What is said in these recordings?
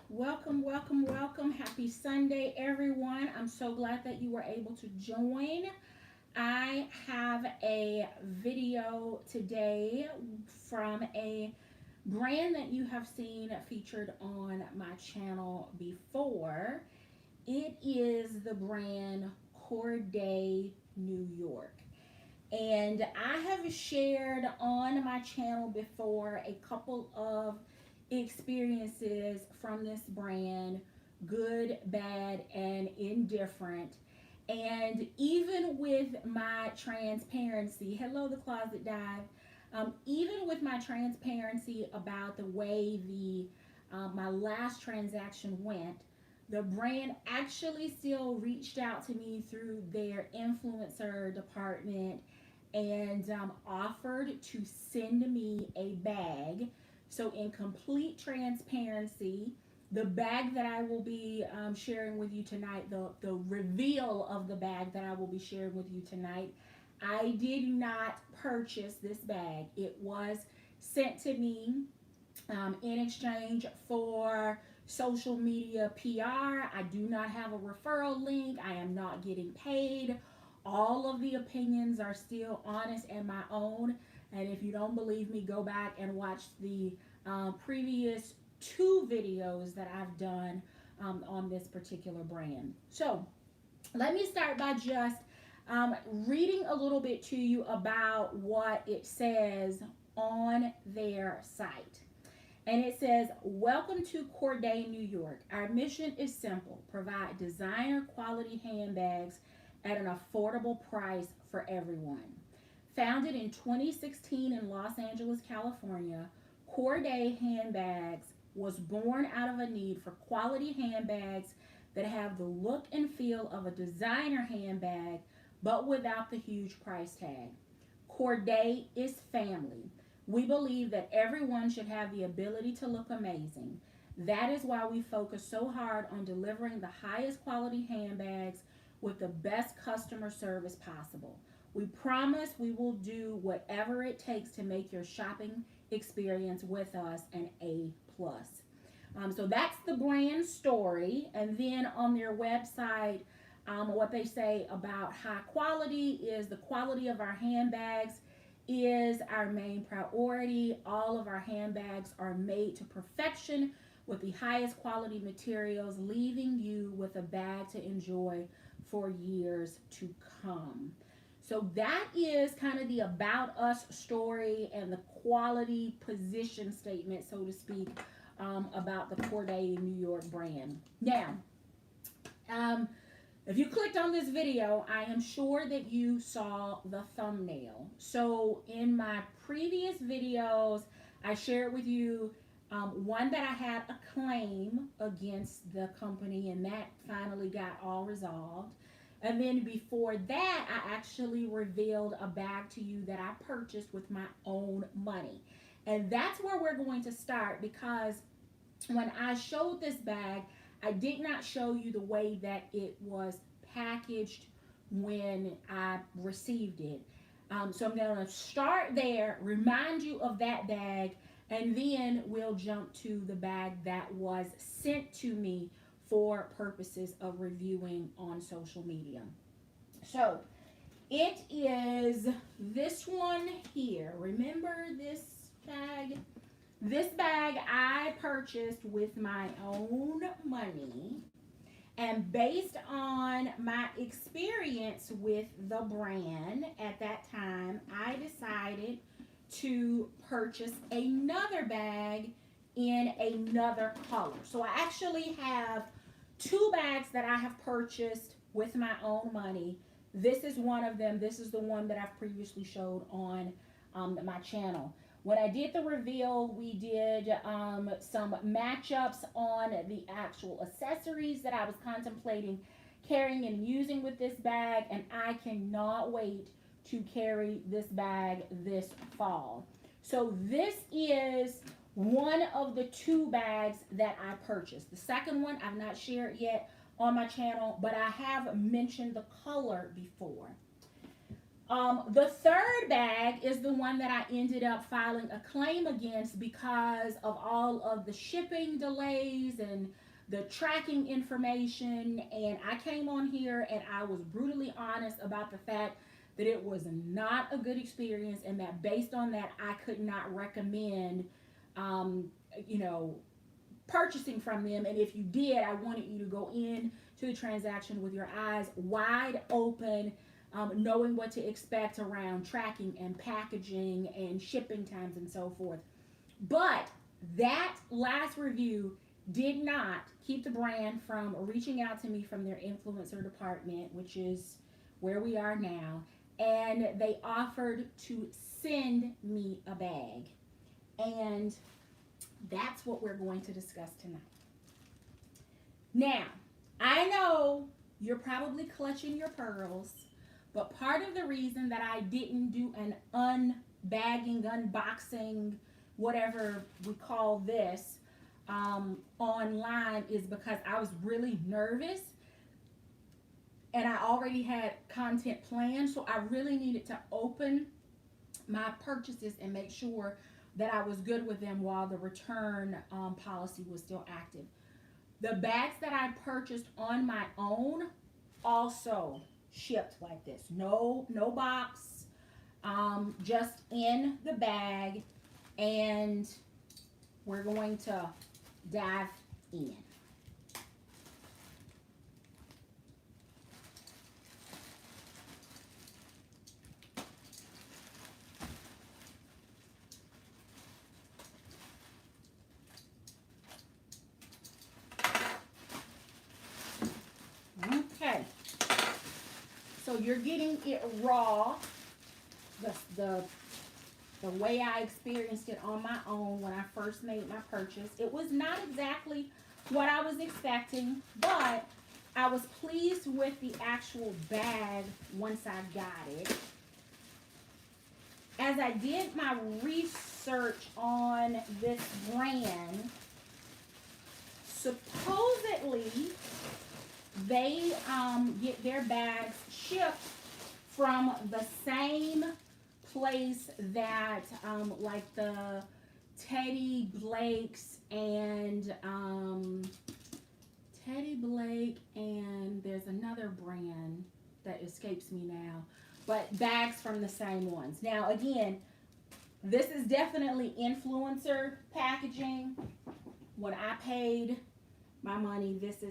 Welcome, welcome, welcome. Happy Sunday, everyone. I'm so glad that you were able to join. I have a video today from a brand that you have seen featured on my channel before. It is the brand Cordae, New York. And I have shared on my channel before a couple of experiences from this brand, good, bad, and indifferent. And even with my transparency, hello, the closet dive. Even with my transparency about the way the my last transaction went, the brand actually still reached out to me through their influencer department and offered to send me a bag. So, in complete transparency, the bag that I will be sharing with you tonight, the reveal of the bag that I will be sharing with you tonight, I did not purchase this bag. It was sent to me in exchange for social media PR. I do not have a referral link. I am not getting paid. All of the opinions are still honest and my own. And if you don't believe me, go back and watch the previous two videos that I've done on this particular brand. So let me start by just reading a little bit to you about what it says on their site. And it says, "Welcome to Cordae, New York. Our mission is simple: provide designer quality handbags at an affordable price for everyone. Founded in 2016 in Los Angeles, California, Cordae Handbags was born out of a need for quality handbags that have the look and feel of a designer handbag, but without the huge price tag. Cordae is family. We believe that everyone should have the ability to look amazing. That is why we focus so hard on delivering the highest quality handbags with the best customer service possible. We promise we will do whatever it takes to make your shopping experience with us an A plus." So that's the brand story. And then on their website, what they say about high quality is the quality of our handbags is our main priority. All of our handbags are made to perfection with the highest quality materials, leaving you with a bag to enjoy for years to come. So that is kind of the about us story and the quality position statement, so to speak, about the Cordae New York brand. Now, if you clicked on this video, I am sure that you saw the thumbnail. So in my previous videos, I shared with you one that I had a claim against the company, and that finally got all resolved. And then before that, I actually revealed a bag to you that I purchased with my own money. And that's where we're going to start, because when I showed this bag, I did not show you the way that it was packaged when I received it. So I'm going to start there, remind you of that bag, and then we'll jump to the bag that was sent to me for purposes of reviewing on social media. So it is this one here. Remember this bag? This bag I purchased with my own money, and based on my experience with the brand at that time, I decided to purchase another bag in another color. So I actually have two bags that I have purchased with my own money. This is one of them. This is the one that I've previously showed on my channel. When I did the reveal, we did some matchups on the actual accessories that I was contemplating carrying and using with this bag, and I cannot wait to carry this bag this fall. So this is one of the two bags that I purchased. The second one I've not shared yet on my channel, but I have mentioned the color before. The third bag is the one that I ended up filing a claim against because of all of the shipping delays and the tracking information. And I came on here and I was brutally honest about the fact that it was not a good experience, and that based on that, I could not recommend, um, you know, purchasing from them. And if you did, I wanted you to go in to the transaction with your eyes wide open, knowing what to expect around tracking and packaging and shipping times and so forth. But that last review did not keep the brand from reaching out to me from their influencer department, which is where we are now. And they offered to send me a bag. And that's what we're going to discuss tonight. Now, I know you're probably clutching your pearls, but part of the reason that I didn't do an unbagging, unboxing, whatever we call this, online is because I was really nervous and I already had content planned. So I really needed to open my purchases and make sure that I was good with them while the return policy was still active. The bags that I purchased on my own also shipped like this. No box, just in the bag, and we're going to dive in. Okay, so you're getting it raw, the way I experienced it on my own when I first made my purchase. It was not exactly what I was expecting, but I was pleased with the actual bag once I got it. As I did my research on this brand, supposedly they get their bags shipped from the same place that like the Teddy Blake's and there's another brand that escapes me now, but bags from the same ones. Now again, this is definitely influencer packaging. When I paid my money, this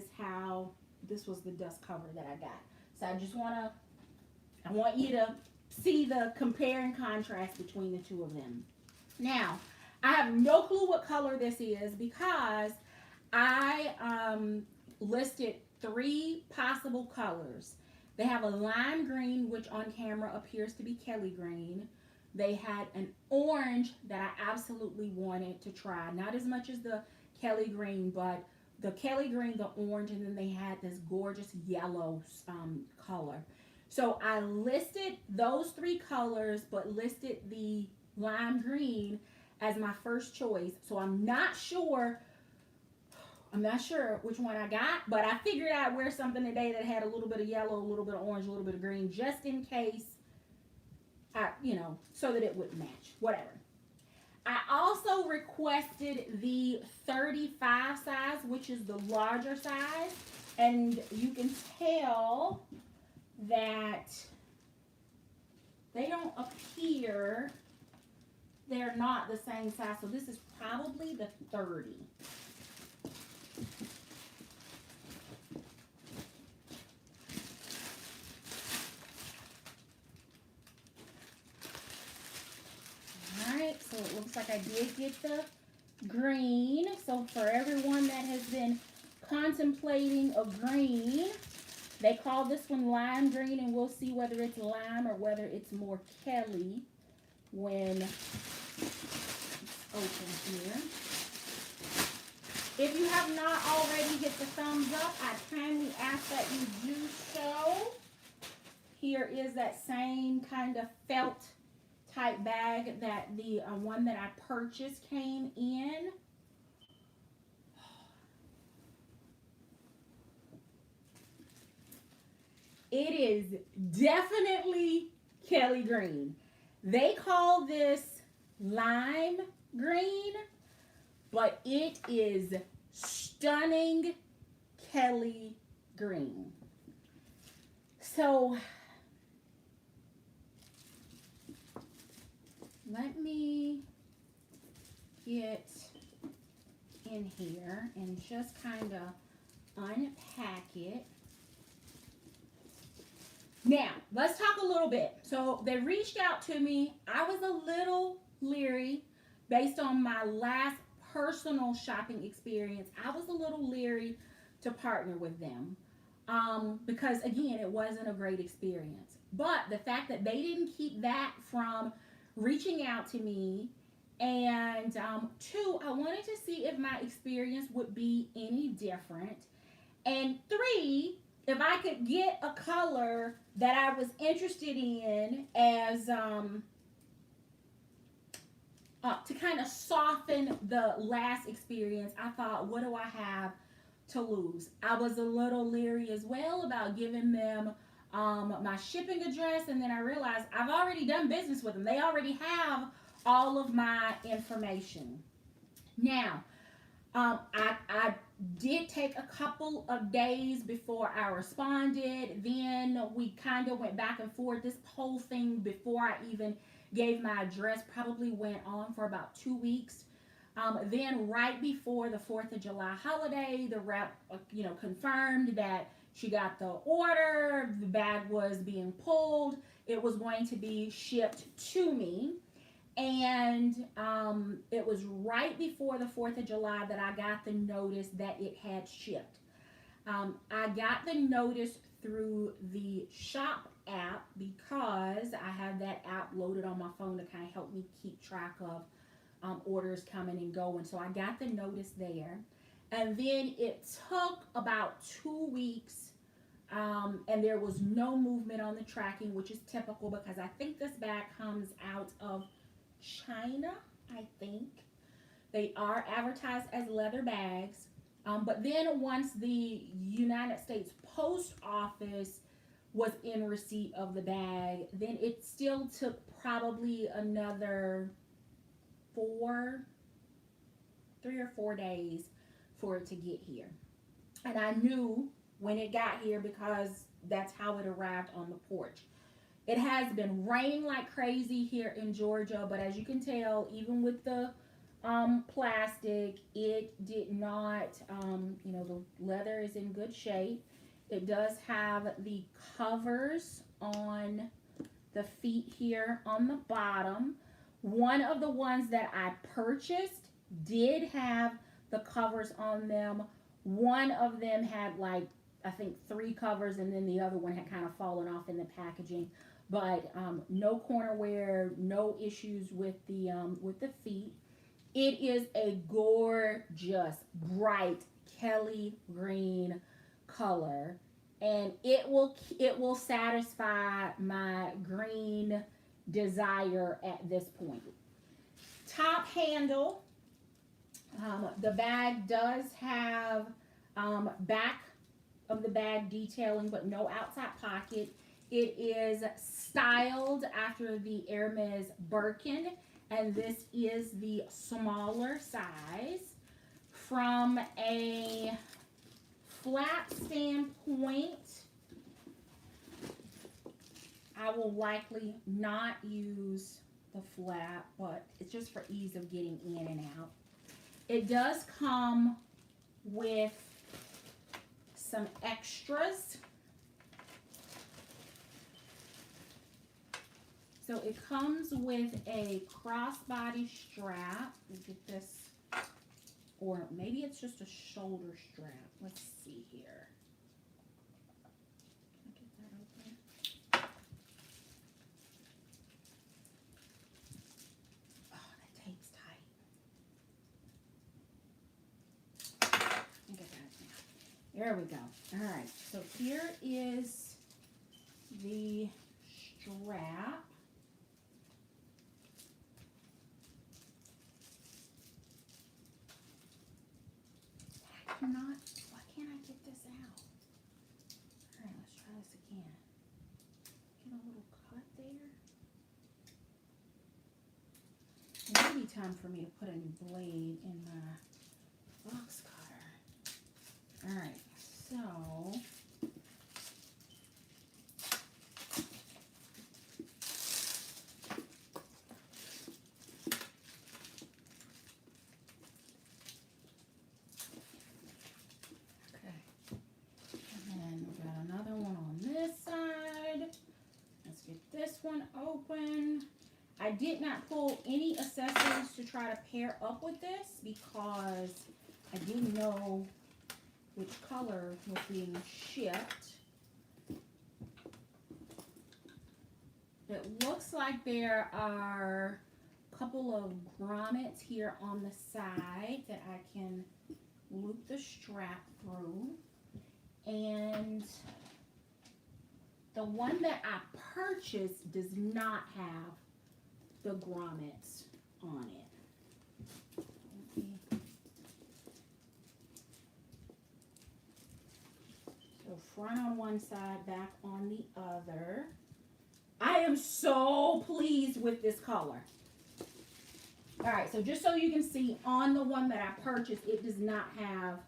was the dust cover that I got. So I want you to see the compare and contrast between the two of them. Now, I have no clue what color this is because I listed 3 possible colors. They have a lime green, which on camera appears to be Kelly green. They had an orange that I absolutely wanted to try. Not as much as the Kelly green, but the Kelly green, the orange, and then they had this gorgeous yellow color. So I listed those 3 colors, but listed the lime green as my first choice. So I'm not sure which one I got, but I figured I'd wear something today that had a little bit of yellow, a little bit of orange, a little bit of green, just in case, so that it would match, whatever. I also requested the 35 size, which is the larger size, and you can tell that they don't appear, they're not the same size, so this is probably the 30. Alright, so it looks like I did get the green. So for everyone that has been contemplating a green, they call this one lime green, and we'll see whether it's lime or whether it's more Kelly when it's open here. If you have not already hit the thumbs up, I kindly ask that you do so. Here is that same kind of felt type bag that the one that I purchased came in. It is definitely Kelly green. They call this lime green, but it is stunning Kelly green. So let me get in here and just kind of unpack it. Now, let's talk a little bit. So they reached out to me. I was a little leery based on my last personal shopping experience. I was a little leery to partner with them because, again, it wasn't a great experience. But the fact that they didn't keep that from reaching out to me, and two, I wanted to see if my experience would be any different. And three, if I could get a color that I was interested in as to kind of soften the last experience, I thought, what do I have to lose? I was a little leery as well about giving them my shipping address, and then I realized I've already done business with them. They already have all of my information. Now, I did take a couple of days before I responded. Then we kind of went back and forth. This whole thing before I even gave my address probably went on for about 2 weeks. Then right before the 4th of July holiday, the rep, confirmed that she got the order. The bag was being pulled. It was going to be shipped to me. And it was right before the 4th of July that I got the notice that it had shipped. I got the notice through the shop app because I have that app loaded on my phone to kind of help me keep track of orders coming and going. So I got the notice there. And then it took about 2 weeks and there was no movement on the tracking, which is typical because I think this bag comes out of China, I think. They are advertised as leather bags. But then once the United States Post Office was in receipt of the bag, then it still took probably another 3 or 4 days for it to get here. And I knew when it got here because that's how it arrived on the porch. It has been raining like crazy here in Georgia, but as you can tell, even with the plastic, it did not, the leather is in good shape. It does have the covers on the feet here on the bottom. One of the ones that I purchased did have the covers on them. One of them had I think 3 covers, and then the other one had kind of fallen off in the packaging. But no corner wear, no issues with the feet. It is a gorgeous, bright Kelly green color, and it will satisfy my green desire at this point. Top handle. The bag does have back of the bag detailing, but no outside pocket. It is styled after the Hermes Birkin, and this is the smaller size. From a flap standpoint, I will likely not use the flap, but it's just for ease of getting in and out. It does come with some extras. So it comes with a crossbody strap. Let me get this, or maybe it's just a shoulder strap. Let's see here. Can I get that open? Oh, that tape's tight. Let me get that now. There we go. All right. So here is the strap. Why can't I get this out? All right, let's try this again. Get a little cut there. time for me to put a new blade in my box cutter. All right, so this one open. I did not pull any accessories to try to pair up with this because I didn't know which color was being shipped. It looks like there are a couple of grommets here on the side that I can loop the strap through. And the one that I purchased does not have the grommets on it. So front on one side, back on the other. I am so pleased with this color. All right, so just so you can see, on the one that I purchased, it does not have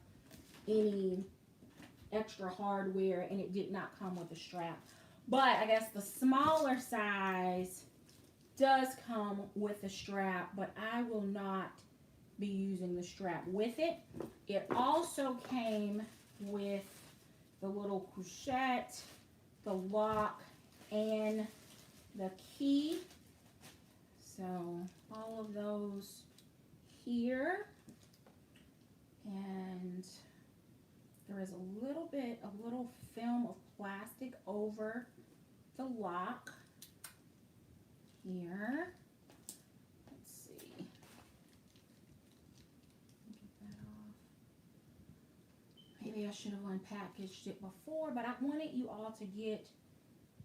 any extra hardware, and it did not come with a strap. But I guess the smaller size does come with a strap, but I will not be using the strap with it. It also came with the little couchette, the lock, and the key. So all of those here. And there is a little film of plastic over the lock here. Let's see. Get that off. Maybe I should have unpackaged it before, but I wanted you all to get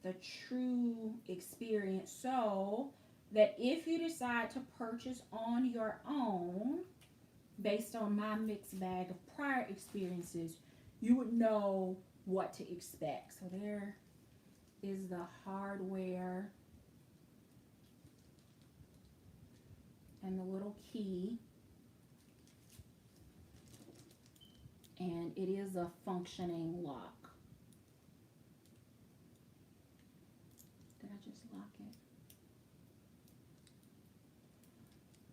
the true experience so that if you decide to purchase on your own, based on my mixed bag of prior experiences, you would know what to expect. So there is the hardware and the little key. And it is a functioning lock. Did I just lock it?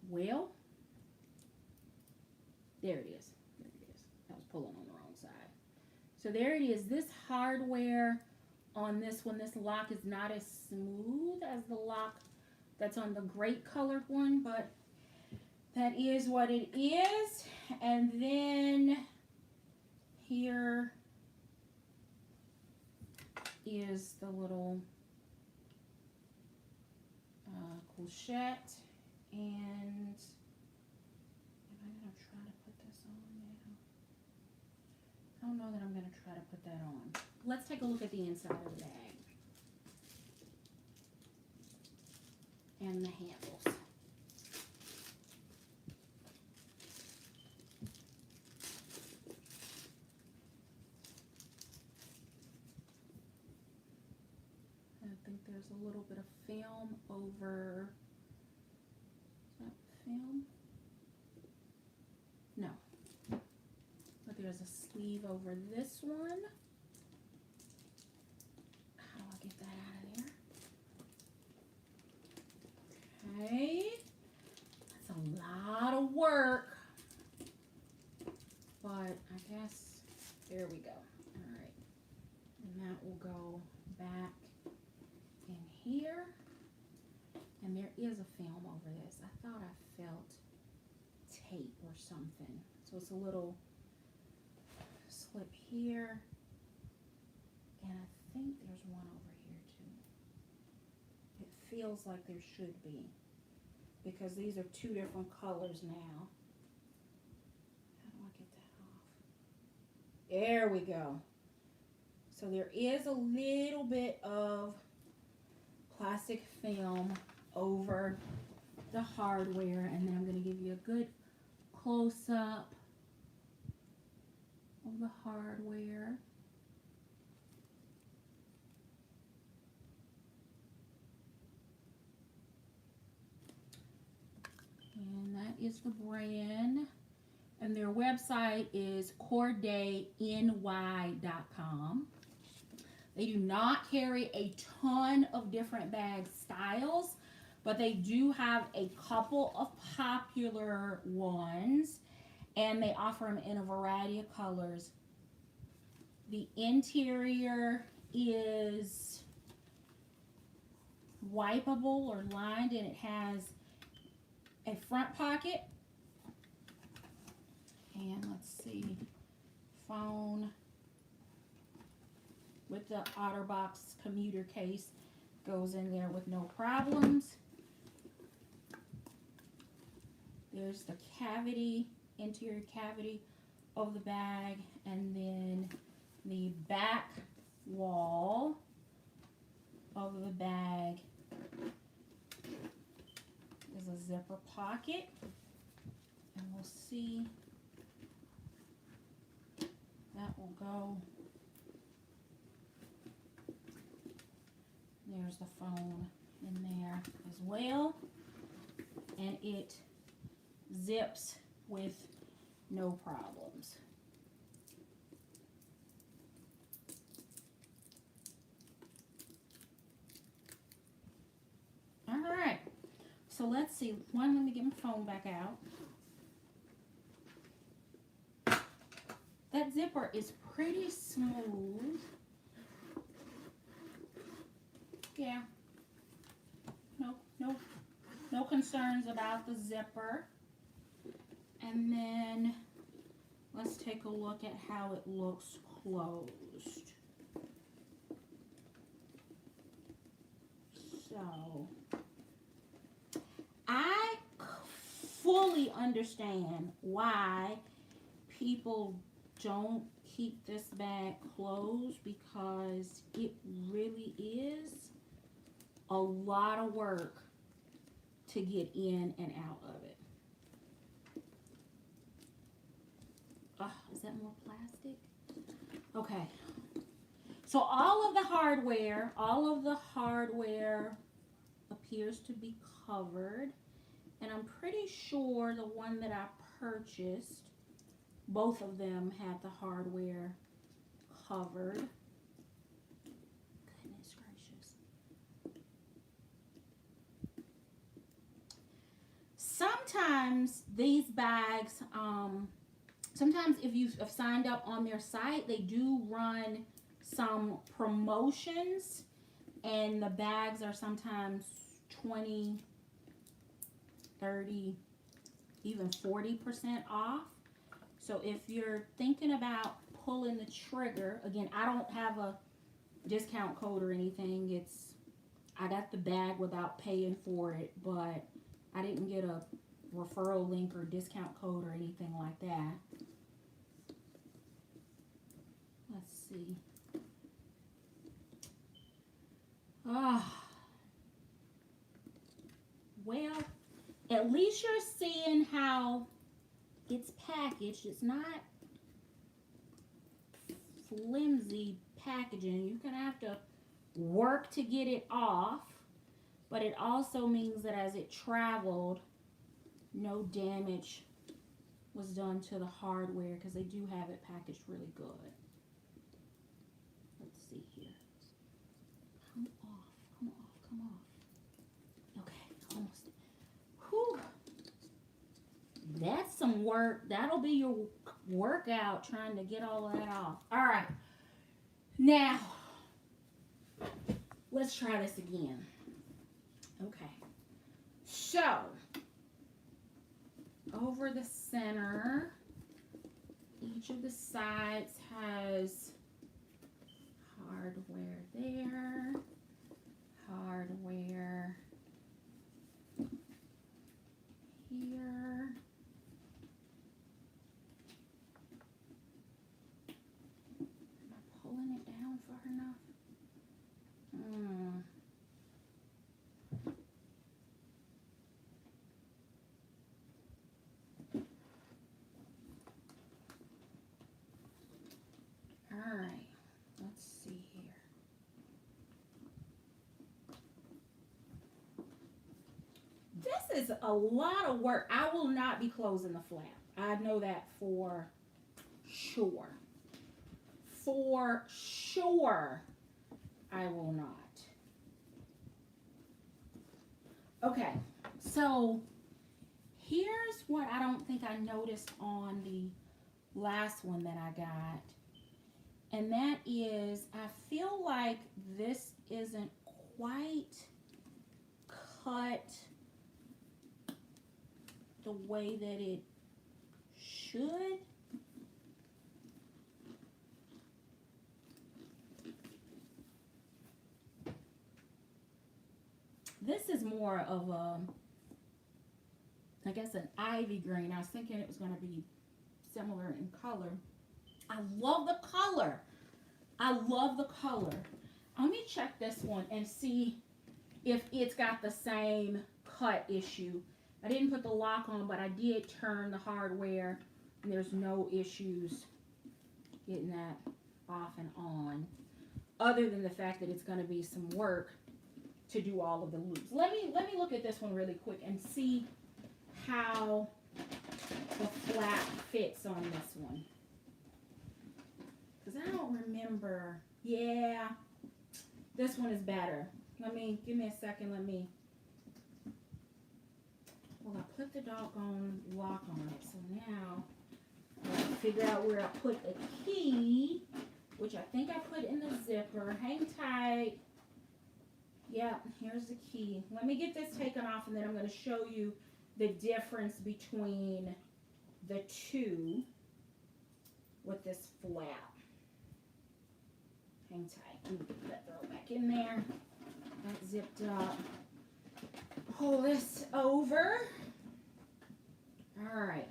Well, there it is. There it is. I was pulling on the wrong side. So there it is. This hardware on this one, this lock is not as smooth as the lock that's on the grape colored one, but that is what it is. And then here is the little couchette, and am I going to try to put this on now? I don't know that I'm going to try to put that on. Let's take a look at the inside of the bag and the handles. I think there's a little bit of film over. Is that film? No. But there's a sleeve over this one. How do I get that out of there? Okay. That's a lot of work. But I guess, there we go. All right. And that will go back in here. And there is a film over this. I thought I felt tape or something. So it's a little slip here. And I think there's one over here too. It feels like there should be, because these are two different colors now. How do I get that off? There we go. So there is a little bit of plastic film over the hardware, and then I'm going to give you a good close-up of the hardware. And is the brand. And their website is CordaeNY.com. They do not carry a ton of different bag styles, but they do have a couple of popular ones, and they offer them in a variety of colors. The interior is wipeable or lined, and it has a front pocket. And let's see, phone with the OtterBox commuter case goes in there with no problems. There's the cavity, interior cavity of the bag, and then the back wall of the bag is a zipper pocket, and we'll see. That will go. There's the phone in there as well. And it zips with no problems. All right. So let's see. Let me get my phone back out. That zipper is pretty smooth. Yeah. No concerns about the zipper. And then let's take a look at how it looks closed. So I fully understand why people don't keep this bag closed, because it really is a lot of work to get in and out of it. Is that more plastic? Okay. So all of the hardware appears to be covered, and I'm pretty sure the one that I purchased, both of them had the hardware covered. Goodness gracious. Sometimes these bags, sometimes if you have signed up on their site, they do run some promotions, and the bags are sometimes 20, 30, even 40% off. So if you're thinking about pulling the trigger, again, I don't have a discount code or anything. I got the bag without paying for it, but I didn't get a referral link or discount code or anything like that. Let's see. Well, at least you're seeing how it's packaged. It's not flimsy packaging. You're gonna have to work to get it off, but it also means that as it traveled, no damage was done to the hardware, because they do have it packaged really good. Let's see here. Come off. Okay, almost. Whew. That's some work. That'll be your workout, trying to get all of that off. All right. Now, let's try this again. Okay. So, over the center, each of the sides has hardware there, hardware here. Am I pulling it down far enough? is a lot of work. I will not be closing the flap. I know that for sure. For sure, I will not. Okay, so here's what I don't think I noticed on the last one that I got. And that is, I feel like this isn't quite cut the way that it should. This is more of a, I guess, an ivy green. I was thinking it was going to be similar in color. I love the color. I love the color. Let me check this one and see if it's got the same cut issue. I didn't put the lock on, but I did turn the hardware, and there's no issues getting that off and on, other than the fact that it's going to be some work to do all of the loops. Let me look at this one really quick and see how the flap fits on this one. Because I don't remember. Yeah, this one is better. Give me a second. Well, I put the doggone lock on it. So now I have to figure out where I put the key, which I think I put in the zipper. Hang tight. Yeah, here's the key. Let me get this taken off, and then I'm going to show you the difference between the two with this flap. Hang tight. Let me get that throw back in there. That zipped up. Pull this over. All right.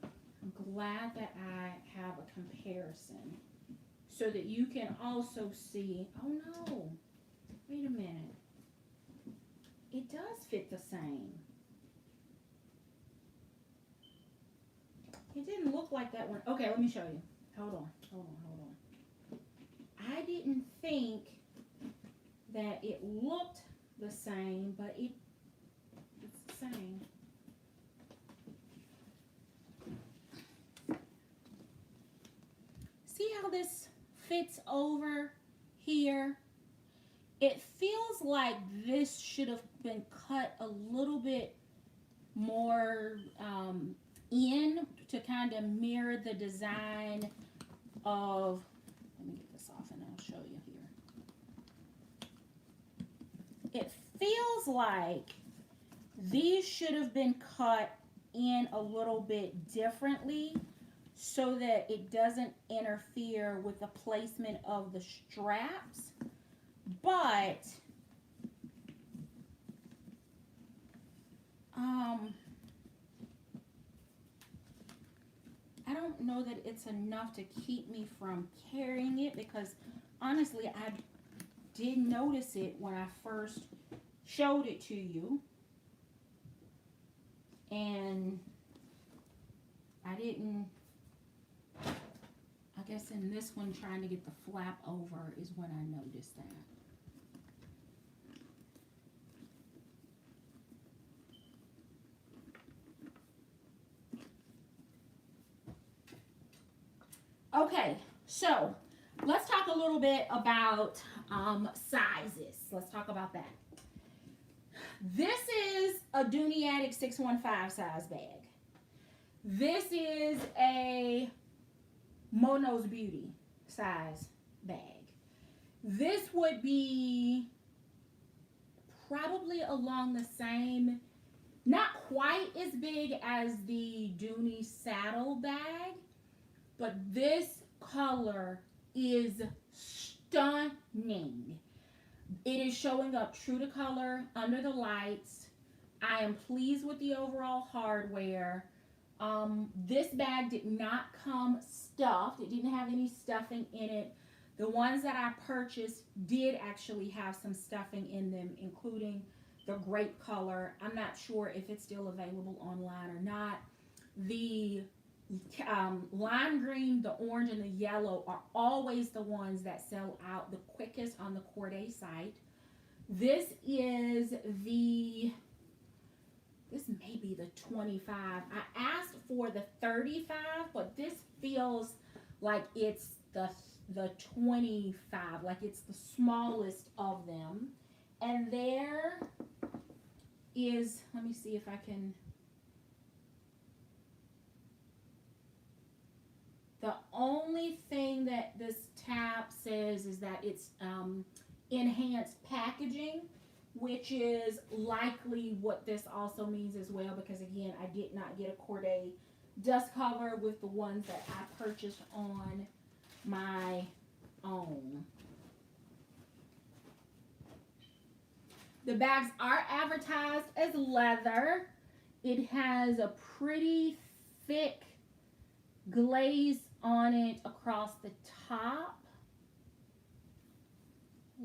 I'm glad that I have a comparison so that you can also see. Oh no. Wait a minute. It does fit the same. It didn't look like that one. Okay, let me show you. Hold on. I didn't think that it looked the same, but it's the same. See how this fits over here? It feels like this should have been cut a little bit more in to kind of mirror the design of, let me get this off and I'll show you here. It feels like these should have been cut in a little bit differently so that it doesn't interfere with the placement of the straps. But I don't know that it's enough to keep me from carrying it, because honestly I did notice it when I first showed it to you, and I guess in this one, trying to get the flap over is when I noticed that. Okay, so let's talk a little bit about sizes. Let's talk about that. This is a Dooney Attic 615 size bag. This is a Mono's Beauty size bag. This would be probably along the same, not quite as big as the Dooney saddle bag, but this color is stunning. It is showing up true to color under the lights. I am pleased with the overall hardware. This bag did not come stuffed. It didn't have any stuffing in it. The ones that I purchased did actually have some stuffing in them, including the grape color. I'm not sure if it's still available online or not. The lime green, the orange, and the yellow are always the ones that sell out the quickest on the Cordae site. This is the this may be the 25. I asked for the 35, but this feels like it's the 25, like it's the smallest of them. And there is, let me see if I can, the only thing that this tab says is that it's enhanced packaging, which is likely what this also means as well, because again, I did not get a Cordae dust cover with the ones that I purchased on my own. The bags are advertised as leather. It has a pretty thick glaze on it across the top.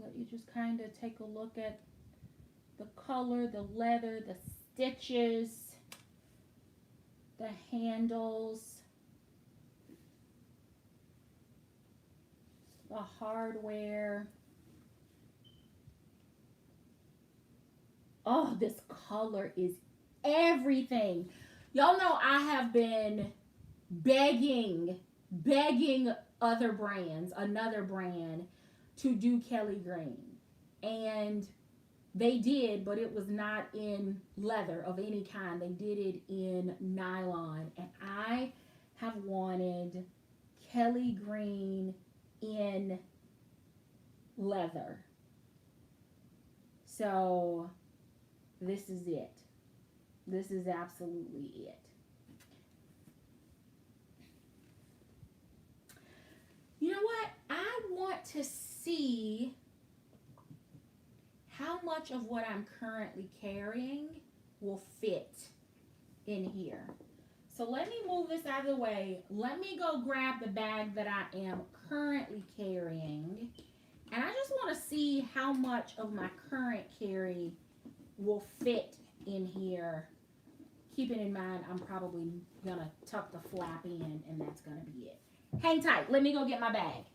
Let you just kind of take a look at the color, the leather, the stitches, the handles, the hardware. Oh, this color is everything. Y'all know I have been begging another brand to do Kelly Green. And they did, but it was not in leather of any kind. They did it in nylon. And I have wanted Kelly Green in leather. So this is it. This is absolutely it. You know what? I want to see how much of what I'm currently carrying will fit in here. So let me move this out of the way. Let me go grab the bag that I am currently carrying. And I just want to see how much of my current carry will fit in here. Keeping in mind, I'm probably going to tuck the flap in, and that's going to be it. Hang tight. Let me go get my bag.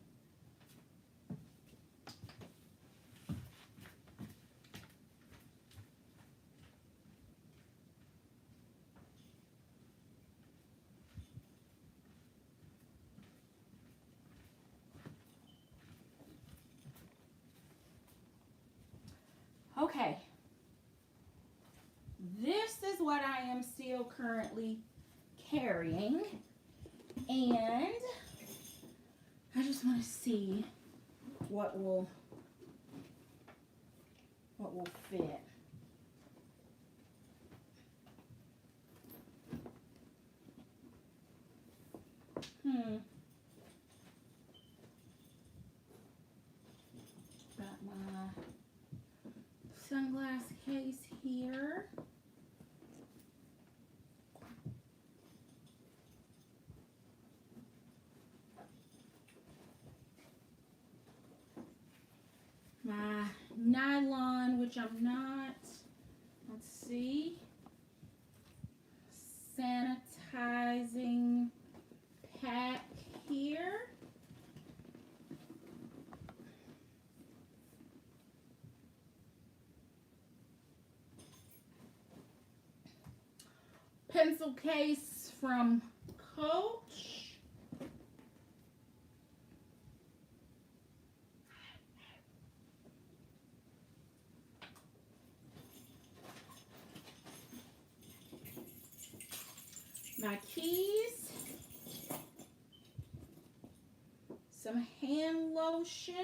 Okay. This is what I am still currently carrying. And I just want to see what will fit. Got my sunglass case here. My nylon, which I'm not, let's see, sanitizing pack here. Pencil case from Coach. My keys, some hand lotion,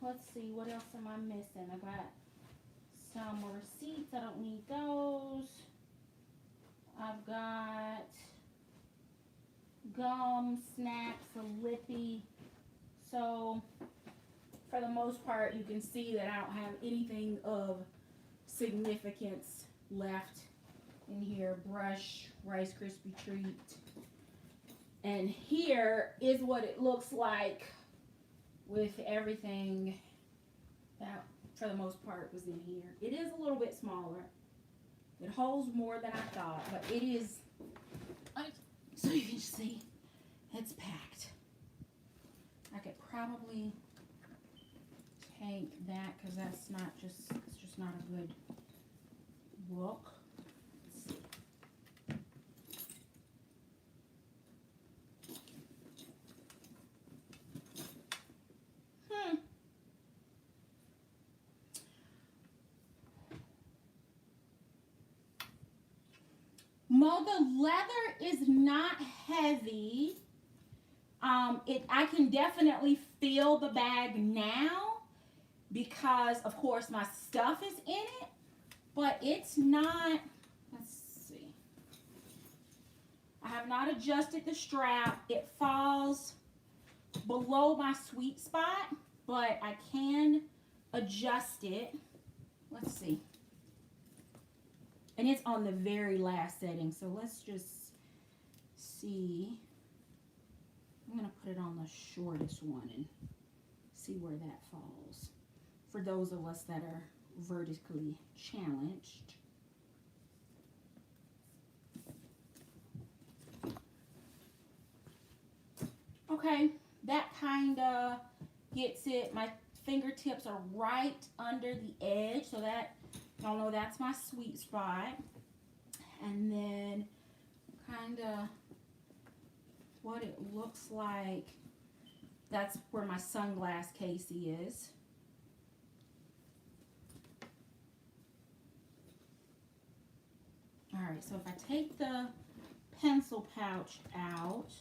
let's see, what else am I missing? I got some receipts, I don't need those. I've got gum, snacks, a lippy. So for the most part, you can see that I don't have anything of significance left in here. Brush, Rice Krispie treat. And here is what it looks like with everything that for the most part was in here. It is a little bit smaller. It holds more than I thought, but it is, so you can see, it's packed. probably take that because that's not just, it's just not a good look. Let's see. Well, the leather is not heavy. I can definitely feel the bag now because, of course, my stuff is in it, but it's not, let's see. I have not adjusted the strap. It falls below my sweet spot, but I can adjust it. Let's see. And it's on the very last setting, so let's just see. I'm going to put it on the shortest one and see where that falls. For those of us that are vertically challenged. Okay, that kind of gets it. My fingertips are right under the edge, so that, y'all know that's my sweet spot. And then kind of what it looks like, that's where my sunglass case is. All right, so if I take the pencil pouch out,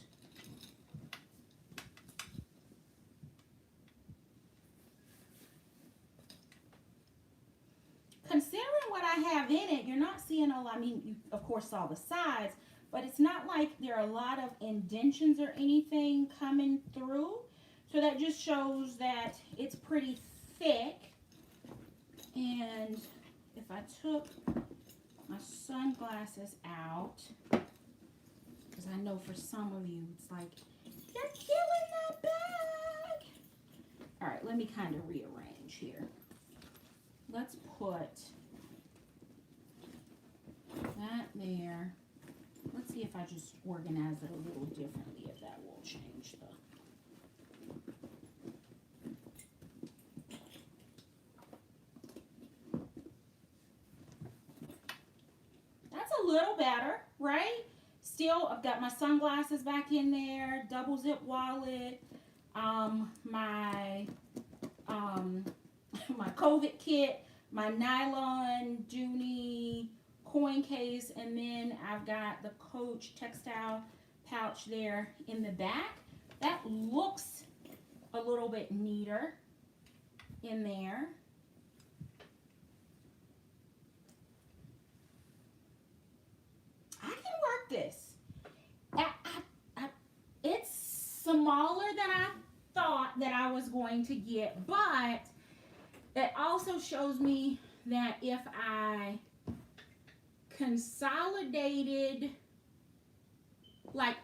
considering what I have in it, you're not seeing a lot. I mean, you of course saw the sides, but it's not like there are a lot of indentions or anything coming through. So that just shows that it's pretty thick. And if I took my sunglasses out, because I know for some of you, it's like, you're killing that bag. All right, let me kind of rearrange here. Let's put that there. Let's see if I just organize it a little differently, if that will change the... That's a little better, right? Still, I've got my sunglasses back in there, double zip wallet, my my COVID kit, my nylon Dooney coin case, and then I've got the Coach textile pouch there in the back. That looks a little bit neater in there. I can work this. It's smaller than I thought that I was going to get, but it also shows me that if I consolidated, like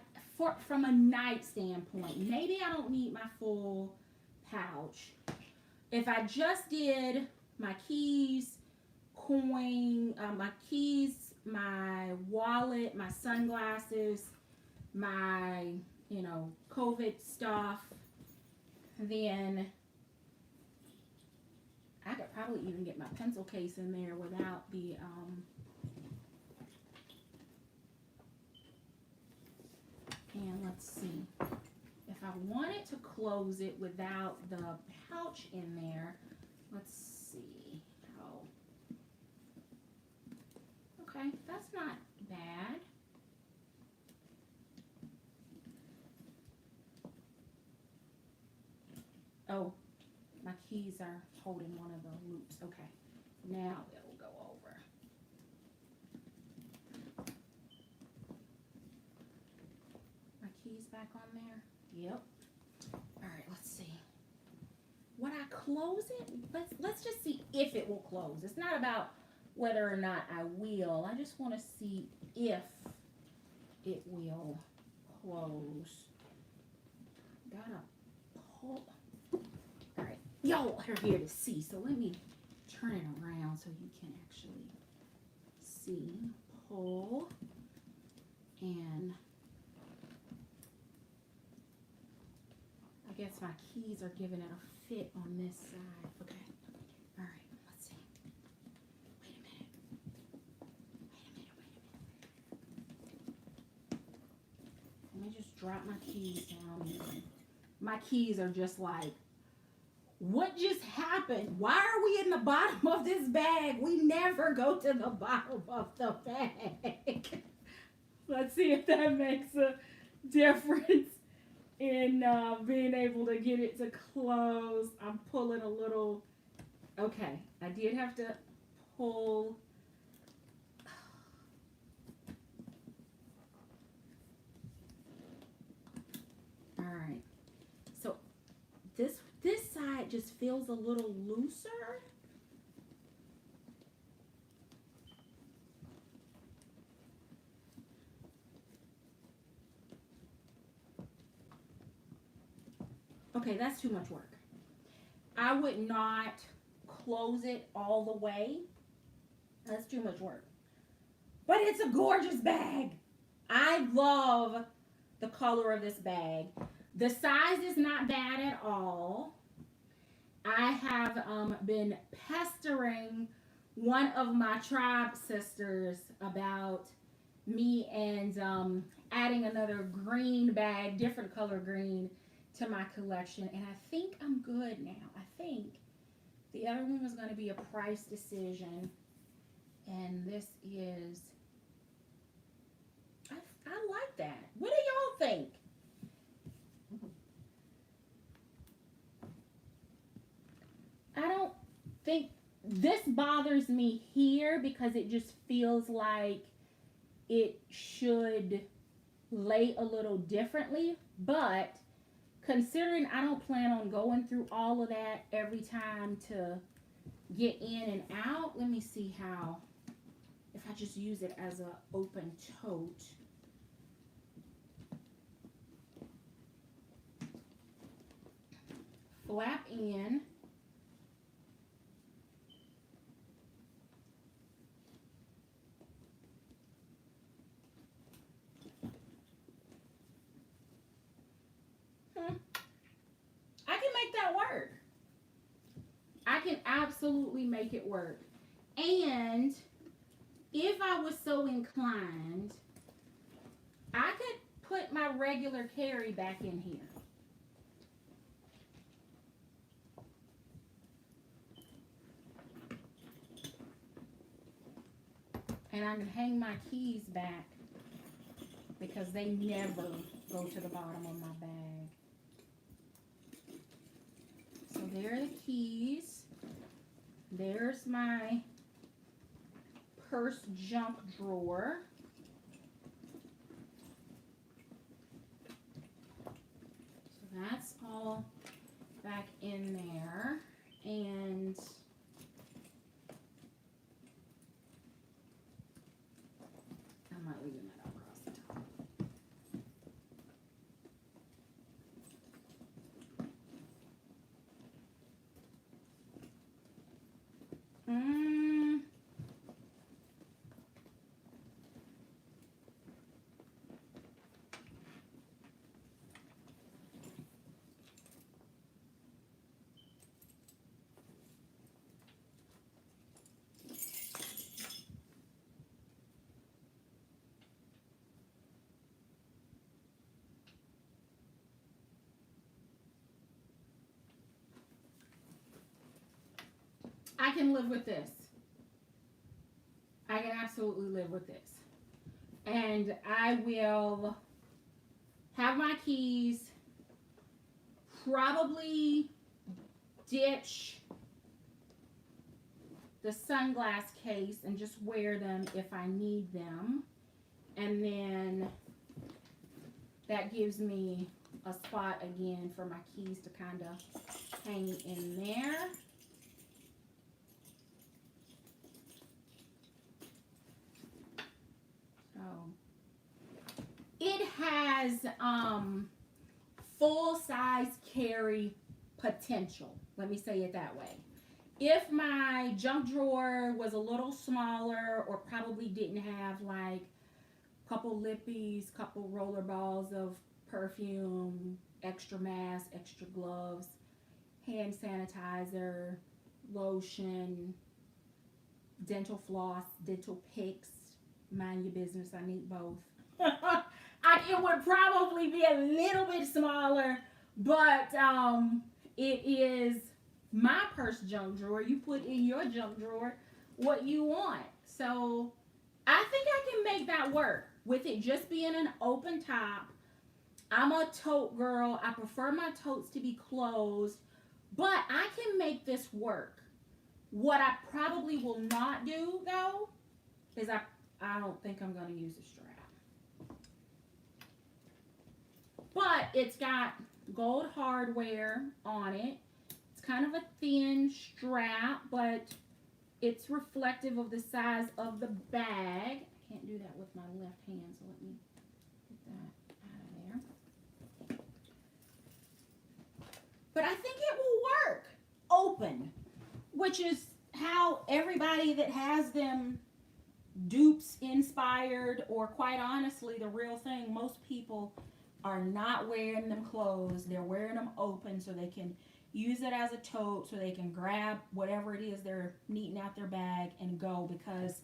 from a night standpoint, maybe I don't need my full pouch. If I just did my keys, coin, my keys, my wallet, my sunglasses, my, COVID stuff, then I could probably even get my pencil case in there without the, and let's see, if I wanted to close it without the pouch in there, let's see how, okay, that's not bad. Oh, my keys are holding one of the loops. Okay, now it'll go over. My keys back on there? Yep. All right, let's see. When I close it, let's just see if it will close. It's not about whether or not I will. I just want to see if it will close. Gotta pull. All right, y'all are here to see, so let me turn it around so you can actually see. Pull, and I guess guess my keys are giving it a fit on this side. Okay. All right. Let's see. Wait a minute. Let me just drop my keys down here. My keys are just like, what just happened? Why are we in the bottom of this bag? We never go to the bottom of the bag. Let's see if that makes a difference in being able to get it to close. I'm pulling a little. Okay, I did have to pull. All right. So this side just feels a little looser. Okay, that's too much work. I would not close it all the way. That's too much work. But it's a gorgeous bag. I love the color of this bag. The size is not bad at all. I have been pestering one of my tribe sisters about me and adding another green bag, different color green, to my collection. And I think I'm good now. I think the other one was going to be a price decision. And this is, I like that. What do y'all think? I don't think this bothers me here because it just feels like it should lay a little differently. But considering I don't plan on going through all of that every time to get in and out, let me see how, if I just use it as an open tote. Flap in. I can make that work. I can absolutely make it work. And if I was so inclined, I could put my regular carry back in here. And I can hang my keys back because they never go to the bottom of my bag. So there are the keys. There's my purse junk drawer. So that's all back in there. And I'm not leaving that across the top. I can live with this. I can absolutely live with this. And I will have my keys, probably ditch the sunglass case and just wear them if I need them. And then that gives me a spot again for my keys to kind of hang in there. It has full size carry potential. Let me say it that way. If my junk drawer was a little smaller or probably didn't have like a couple lippies, couple roller balls of perfume, extra mask, extra gloves, hand sanitizer, lotion, dental floss, dental picks. Mind your business, I need both. It would probably be a little bit smaller, but it is my purse junk drawer. You put in your junk drawer what you want. So I think I can make that work with it just being an open top. I'm a tote girl. I prefer my totes to be closed, but I can make this work. What I probably will not do though is I don't think I'm going to use a strap. But it's got gold hardware on it. It's kind of a thin strap, but it's reflective of the size of the bag. I can't do that with my left hand, so let me get that out of there. But I think it will work open, which is how everybody that has them dupes inspired, or quite honestly, the real thing, most people are not wearing them closed. They're wearing them open so they can use it as a tote, so they can grab whatever it is they're neating out their bag and go, because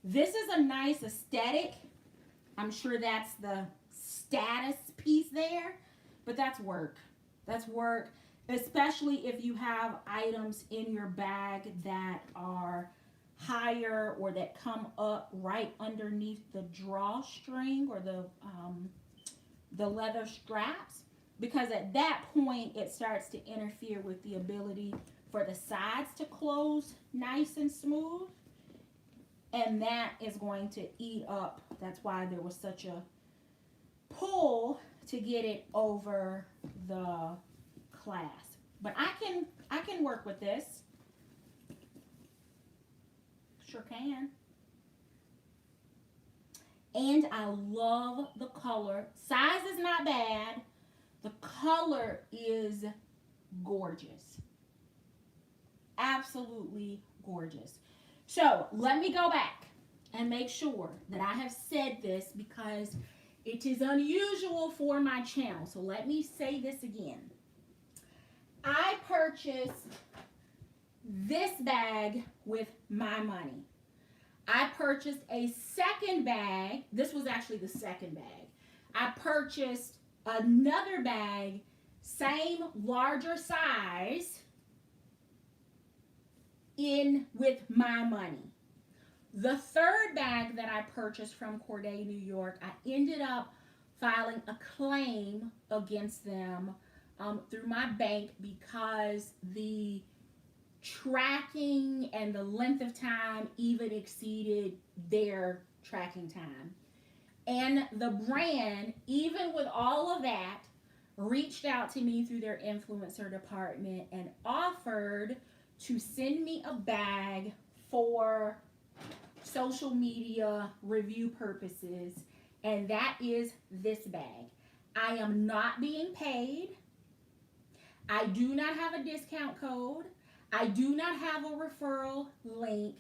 this is a nice aesthetic. I'm sure that's the status piece there, but that's work. That's work, especially if you have items in your bag that are higher or that come up right underneath the drawstring or the leather straps, because at that point it starts to interfere with the ability for the sides to close nice and smooth, and that is going to eat up. That's why there was such a pull to get it over the clasp. But I can work with this. Sure can. And I love the color. Size is not bad. The color is gorgeous. Absolutely gorgeous. So let me go back and make sure that I have said this, because it is unusual for my channel. So let me say this again. I purchased this bag with my money. I purchased a second bag. This was actually the second bag. I purchased another bag, same larger size, in with my money. The third bag that I purchased from Cordae, New York, I ended up filing a claim against them through my bank, because the tracking and the length of time even exceeded their tracking time. And the brand, even with all of that, reached out to me through their influencer department and offered to send me a bag for social media review purposes, and that is this bag. I am not being paid. I do not have a discount code. I do not have a referral link,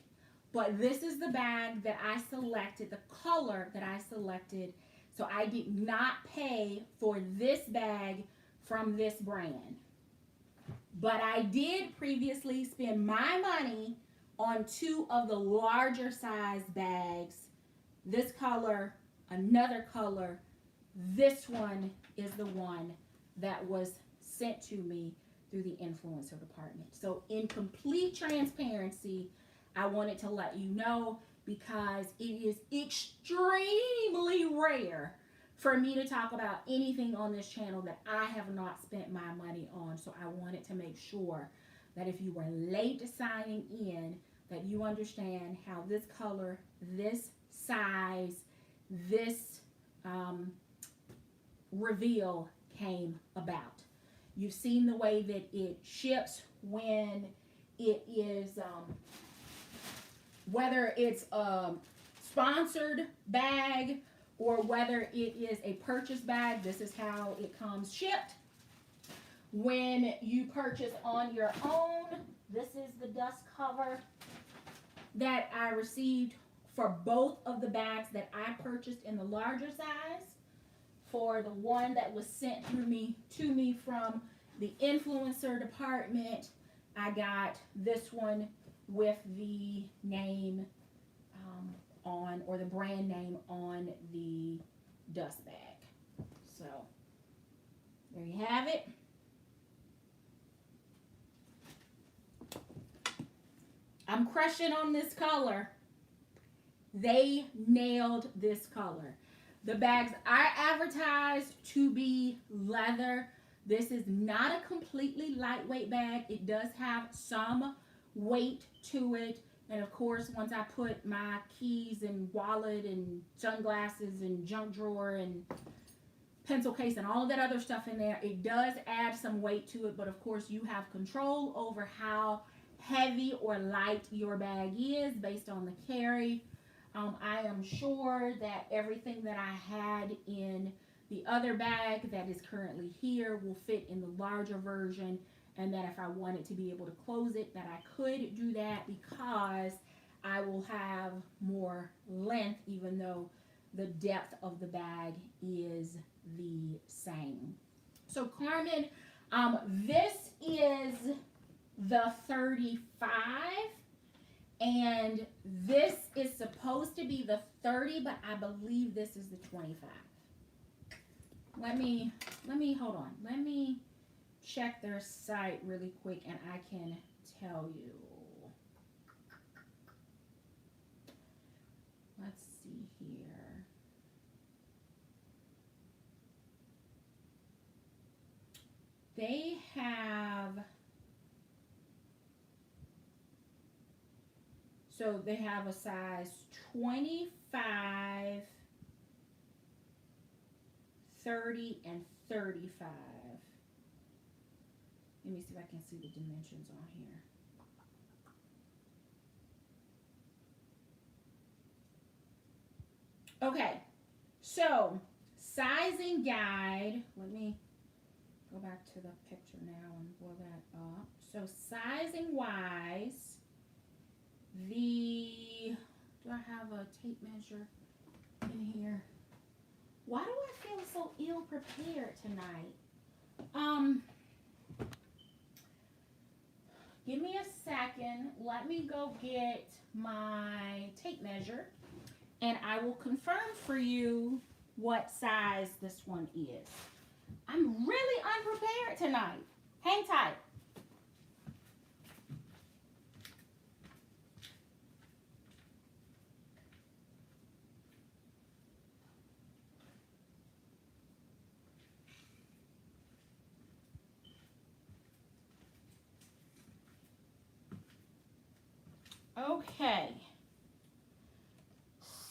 but this is the bag that I selected, the color that I selected. So I did not pay for this bag from this brand. But I did previously spend my money on two of the larger size bags. This color, another color. This one is the one that was sent to me through the influencer department. So in complete transparency, I wanted to let you know, because it is extremely rare for me to talk about anything on this channel that I have not spent my money on. So I wanted to make sure that if you were late to signing in, that you understand how this color, this size, this reveal came about. You've seen the way that it ships when it is, whether it's a sponsored bag or whether it is a purchase bag. This is how it comes shipped. When you purchase on your own, this is the dust cover that I received for both of the bags that I purchased in the larger size for the one that was sent to me from the influencer department. I got this one with the name on, or the brand name on the dust bag. So there you have it. I'm crushing on this color. They nailed this color. The bags are advertised to be leather. This is not a completely lightweight bag. It does have some weight to it. And of course, once I put my keys and wallet and sunglasses and junk drawer and pencil case and all of that other stuff in there, it does add some weight to it. But of course, you have control over how heavy or light your bag is based on the carry. I am sure that everything that I had in the other bag that is currently here will fit in the larger version, and that if I wanted to be able to close it, that I could do that because I will have more length, even though the depth of the bag is the same. So Carmen, this is the 35, and this is supposed to be the 30, but I believe this is the 25. Let me hold on. Let me check their site really quick and I can tell you. Let's see here. They have, so they have a size 25, 30, and 35. Let me see if I can see the dimensions on here. Okay, so sizing guide. Let me go back to the picture now and blow that up. So sizing wise, do I have a tape measure in here? Why do I feel so ill prepared tonight? Give me a second. Let me go get my tape measure and I will confirm for you what size this one is. I'm really unprepared tonight. Hang tight. Okay,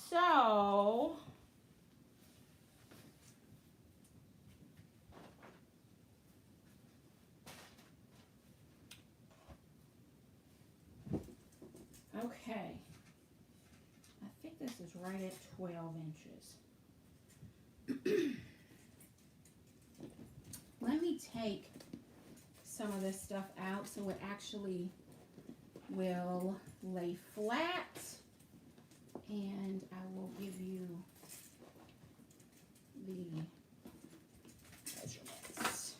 so okay, I think this is right at 12 inches. Let me take some of this stuff out so it actually will lay flat, and I will give you the measurements.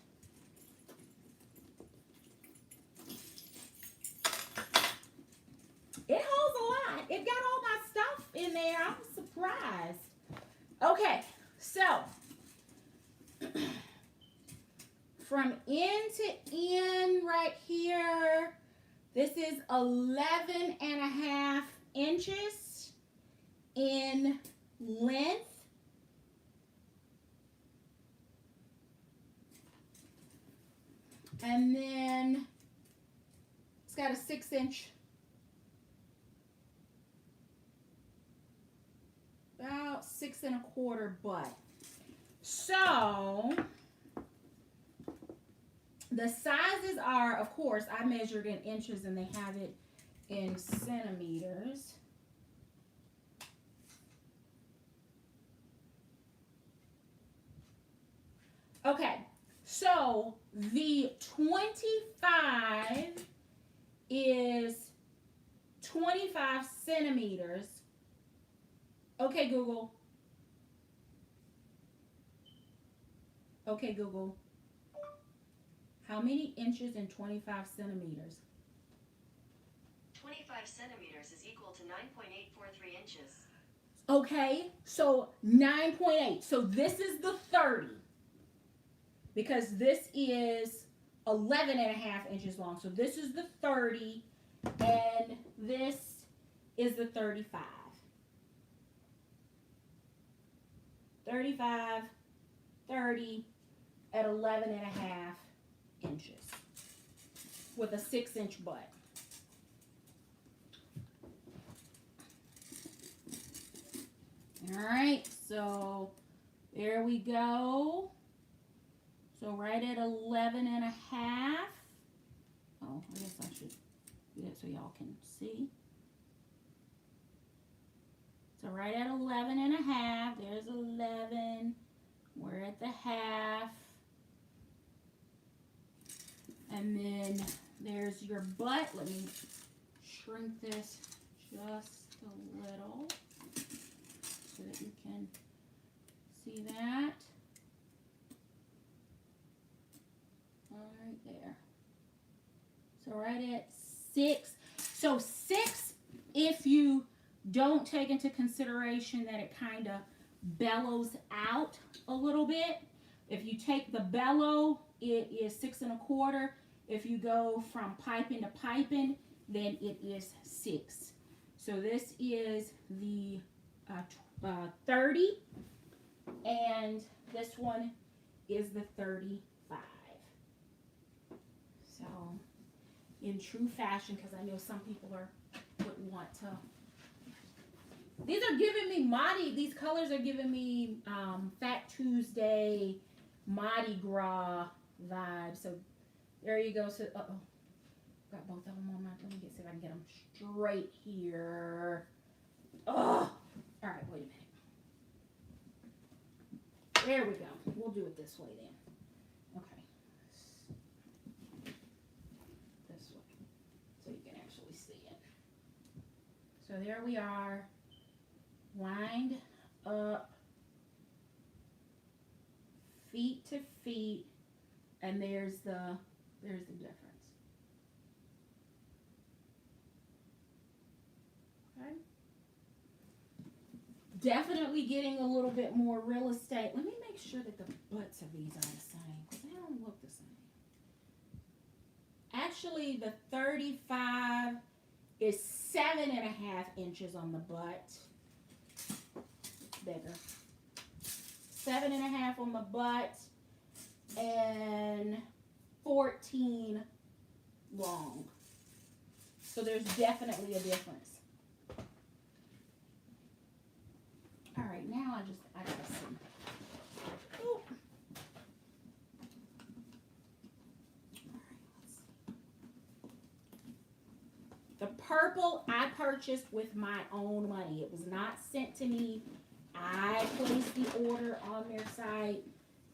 It holds a lot. It got all my stuff in there. I'm surprised. Okay, so from end to end right here, this is 11 and a half inches in length. And then it's got a 6-inch, about 6 1/4 butt. So the sizes are, of course, I measured in inches and they have it in centimeters. Okay, so the 25 is 25 centimeters. Okay, Google. Okay, Google. How many inches in 25 centimeters? 25 centimeters is equal to 9.843 inches. Okay, so 9.8. So this is the 30 because this is 11 and a half inches long. So this is the 30 and this is the 35. 35, 30 at 11 and a half inches with a 6-inch butt. All right, so there we go. So right at 11 and a half. Oh, I guess I should do that so y'all can see. So right at 11 and a half, there's 11. We're at the half. And then there's your butt. Let me shrink this just a little so that you can see that. All right there. So right at 6. So 6, if you don't take into consideration that it kind of bellows out a little bit. If you take the bellow, it is 6 1/4. If you go from piping to piping, then it is 6. So this is the 30, and this one is the 35. So in true fashion, because I know some people would want to. These are giving me these colors are giving me Fat Tuesday, Mardi Gras vibes. So there you go. So, got both of them on my, let me see if I can get them straight here. Oh, all right, wait a minute. There we go. We'll do it this way then. Okay. This way, so you can actually see it. So there we are. Lined up, feet to feet, and there's the difference. Okay. Definitely getting a little bit more real estate. Let me make sure that the butts of these are the same because they don't look the same. Actually, the 35 is 7 1/2 inches on the butt. Bigger. 7 1/2 on the butt and 14 long. So there's definitely a difference. All right, now I gotta see. Ooh. All right, let's see. The purple I purchased with my own money. It was not sent to me. I placed the order on their site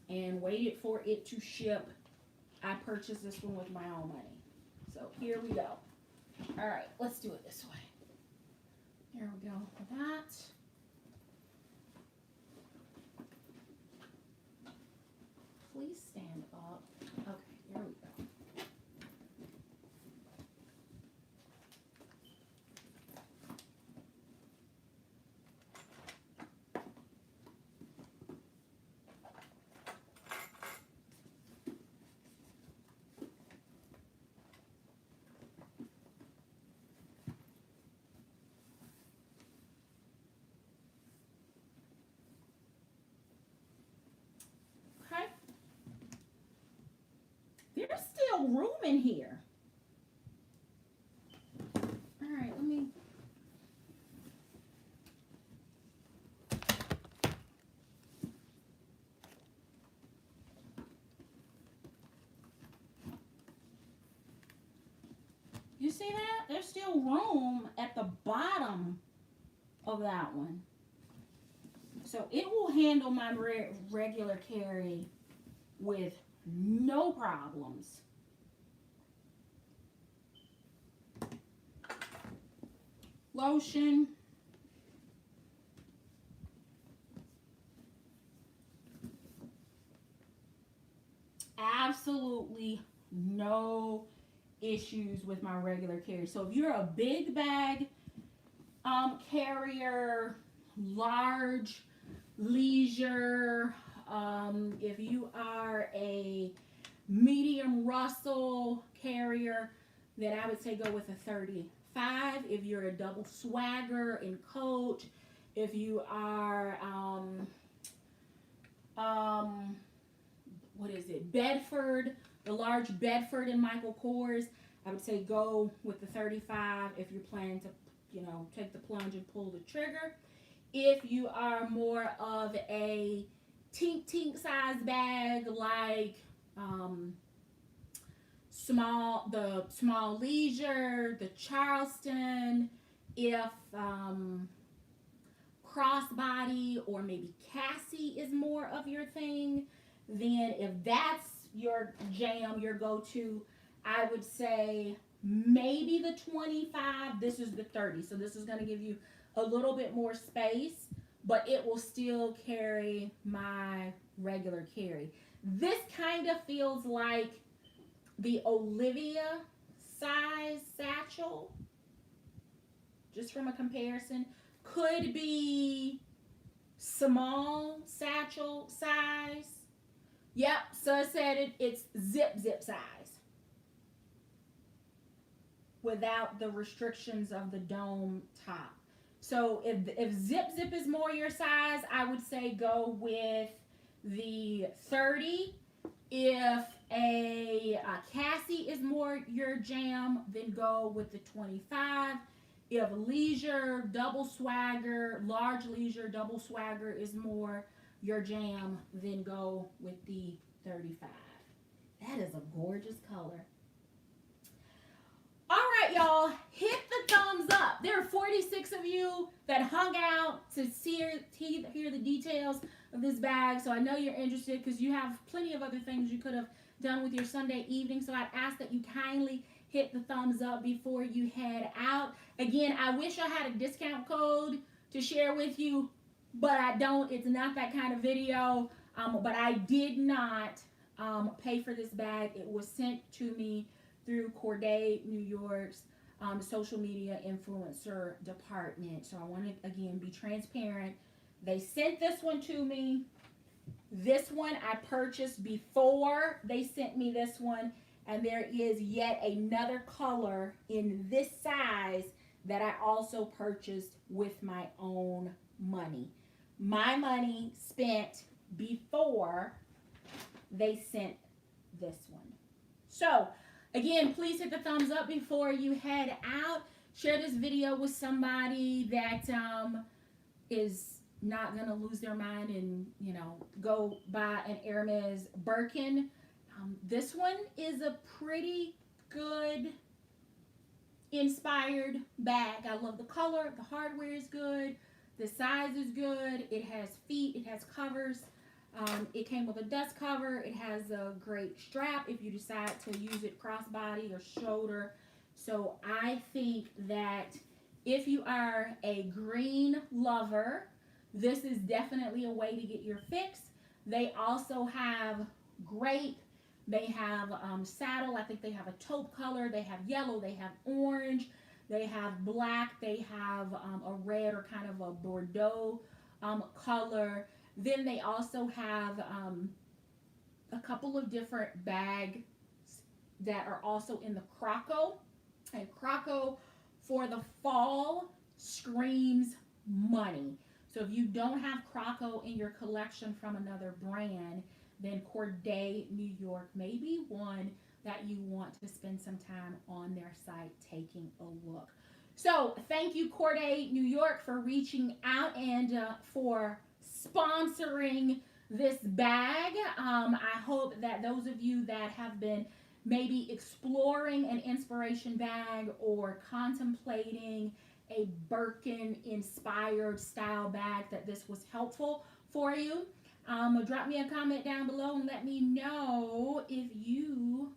and waited for it to ship. I purchased this one with my own money. So here we go. All right, let's do it this way. There we go for that. Please stand up. Okay, there we go. Okay. There's still room in here. All right, let me. You see that? There's still room at the bottom of that one. So it will handle my regular carry with no problems. Lotion. absolutely no issues with my regular carry. So if you're a big bag carrier, large leisure, if you are a medium Russell carrier, then I would say go with a 35. If you're a double swagger in Coach, if you are what is it, Bedford, the large Bedford in Michael Kors, I would say go with the 35 if you're planning to, take the plunge and pull the trigger. If you are more of a tink size bag, like the small leisure, the Charleston, if crossbody or maybe Cassie is more of your thing, then if that's your jam, your go-to, I would say maybe the 25. This is the 30. So this is going to give you a little bit more space, but it will still carry my regular carry. This kind of feels like the Olivia size satchel, just from a comparison. Could be small satchel size. Yep, so I said it's zip size without the restrictions of the dome top. So if zip is more your size, I would say go with the 30. If a Cassie is more your jam, then go with the 25. If leisure, double swagger, large leisure, double swagger is more your jam, then go with the 35. That is a gorgeous color. All right, y'all, hit the thumbs up. There are 46 of you that hung out to hear the details of this bag, so I know you're interested because you have plenty of other things you could have done with your Sunday evening, so I'd ask that you kindly hit the thumbs up before you head out. Again, I wish I had a discount code to share with you, but I don't. It's not that kind of video, but I did not pay for this bag. It was sent to me through Cordae, New York's social media influencer department. So I want to, again, be transparent. They sent this one to me. This one I purchased before they sent me this one. And there is yet another color in this size that I also purchased with my own money. My money spent before they sent this one. So, again, please hit the thumbs up before you head out. Share this video with somebody that is not going to lose their mind and, go buy an Hermes Birkin. This one is a pretty good inspired bag. I love the color. The hardware is good. The size is good. It has feet. It has covers. It came with a dust cover. It has a great strap if you decide to use it crossbody or shoulder. So I think that if you are a green lover, this is definitely a way to get your fix. They also have grape. They have saddle. I think they have a taupe color. They have yellow. They have orange. They have black. They have a red or kind of a Bordeaux color. Then they also have a couple of different bags that are also in the Croco. And Croco for the fall screams money. So if you don't have Croco in your collection from another brand, then Cordae, New York may be one that you want to spend some time on their site taking a look. So thank you, Cordae, New York, for reaching out and for sponsoring this bag. I hope that those of you that have been maybe exploring an inspiration bag or contemplating a Birkin-inspired style bag, that this was helpful for you. Drop me a comment down below and let me know if you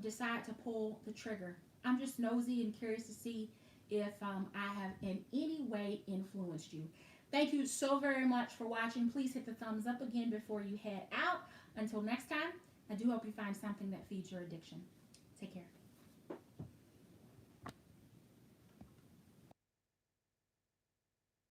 decide to pull the trigger. I'm just nosy and curious to see if I have in any way influenced you. Thank you so very much for watching. Please hit the thumbs up again before you head out. Until next time, I do hope you find something that feeds your addiction. Take care.